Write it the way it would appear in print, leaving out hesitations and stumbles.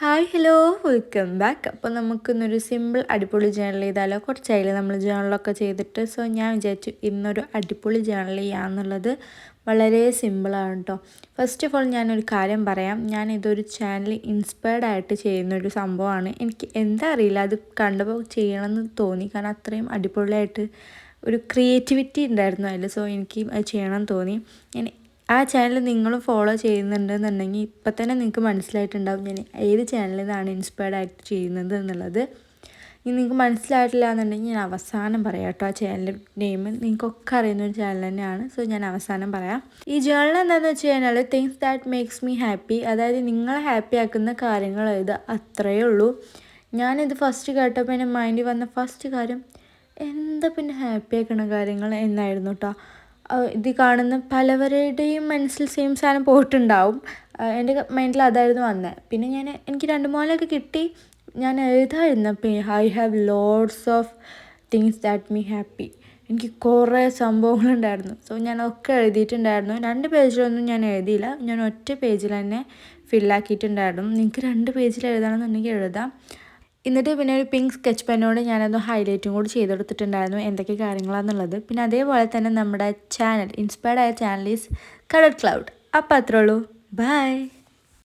Hi hello welcome back. അപ്പോൾ നമുക്കിന്നൊരു simple അടിപൊളി ജേണൽ ചെയ്താലോ? കുറച്ചായില്ലേ നമ്മൾ ജേണലൊക്കെ ചെയ്തിട്ട്. സോ ഞാൻ വിചാരിച്ചു ഇന്നൊരു അടിപൊളി ജേണൽ ചെയ്യാമെന്നുള്ളത്. വളരെ സിമ്പിളാണ് കേട്ടോ. ഫസ്റ്റ് ഓഫ് ഓൾ ഞാനൊരു കാര്യം പറയാം. ഞാനിതൊരു ചാനൽ ഇൻസ്പയർഡ് ആയിട്ട് ചെയ്യുന്നൊരു സംഭവമാണ്. എനിക്ക് എന്താ അറിയില്ല, അത് കണ്ടപ്പോൾ ചെയ്യണമെന്ന് തോന്നി. കാരണം അത്രയും അടിപൊളിയായിട്ട് ഒരു ക്രിയേറ്റിവിറ്റി ഉണ്ടായിരുന്നു അതിൽ. സോ എനിക്ക് അത് ചെയ്യണമെന്ന് തോന്നി. ഞാൻ ആ ചാനൽ നിങ്ങളും ഫോളോ ചെയ്യുന്നുണ്ടെന്നുണ്ടെങ്കിൽ ഇപ്പം തന്നെ നിങ്ങൾക്ക് മനസ്സിലായിട്ടുണ്ടാവും ഞാൻ ഏത് ചാനലിൽ നിന്നാണ് ഇൻസ്പയർഡ് ആയിട്ട് ചെയ്യുന്നത് എന്നുള്ളത്. ഇനി നിങ്ങൾക്ക് മനസ്സിലായിട്ടില്ല എന്നുണ്ടെങ്കിൽ ഞാൻ അവസാനം പറയാം കേട്ടോ. ആ ചാനൽ നെയിം നിങ്ങൾക്കൊക്കെ അറിയുന്ന ഒരു ചാനൽ തന്നെയാണ്. സോ ഞാൻ അവസാനം പറയാം. ഈ ജേണൽ എന്താണെന്ന് വെച്ച് കഴിഞ്ഞാൽ things that makes me happy, അതായത് നിങ്ങളെ ഹാപ്പി ആക്കുന്ന കാര്യങ്ങൾ എഴുതുക, അത്രയേ ഉള്ളൂ. ഞാനിത് ഫസ്റ്റ് കേട്ടപ്പോൾ എൻ്റെ മൈൻഡിൽ വന്ന ഫസ്റ്റ് കാര്യം എന്താ പിന്നെ ഹാപ്പി ആക്കുന്ന കാര്യങ്ങൾ എന്നായിരുന്നു കേട്ടോ. ഇത് കാണുന്ന പലവരുടെയും മനസ്സിൽ സെയിം സാധനം പോയിട്ടുണ്ടാവും. എൻ്റെ മൈൻഡിൽ അതായിരുന്നു വന്നത്. പിന്നെ എനിക്ക് 2-3 കിട്ടി. ഞാൻ എഴുതാതിരുന്നപ്പോൾ I have loads of things that me happy. എനിക്ക് കുറേ സംഭവങ്ങളുണ്ടായിരുന്നു. സോ ഞാനൊക്കെ എഴുതിയിട്ടുണ്ടായിരുന്നു. 2 പേജിലൊന്നും ഞാൻ എഴുതിയില്ല. ഞാൻ ഒറ്റ പേജിൽ തന്നെ ഫില്ലാക്കിയിട്ടുണ്ടായിരുന്നു. നിങ്ങൾക്ക് 2 പേജിൽ എഴുതണമെന്നുണ്ടെങ്കിൽ എഴുതാം. എന്നിട്ട് പിന്നെ ഒരു പിങ്ക് സ്കെച്ച് പെന്നോട് ഞാനത് ഹൈലൈറ്റും കൂടി ചെയ്തെടുത്തിട്ടുണ്ടായിരുന്നു എന്തൊക്കെ കാര്യങ്ങളാണെന്നുള്ളത്. പിന്നെ അതേപോലെ തന്നെ നമ്മുടെ ചാനൽ ഇൻസ്പയർഡ് ആയ ചാനൽ ഈസ് കളർ ക്ലൗഡ്. അപ്പോൾ അത്രേ ഉള്ളൂ. ബൈ.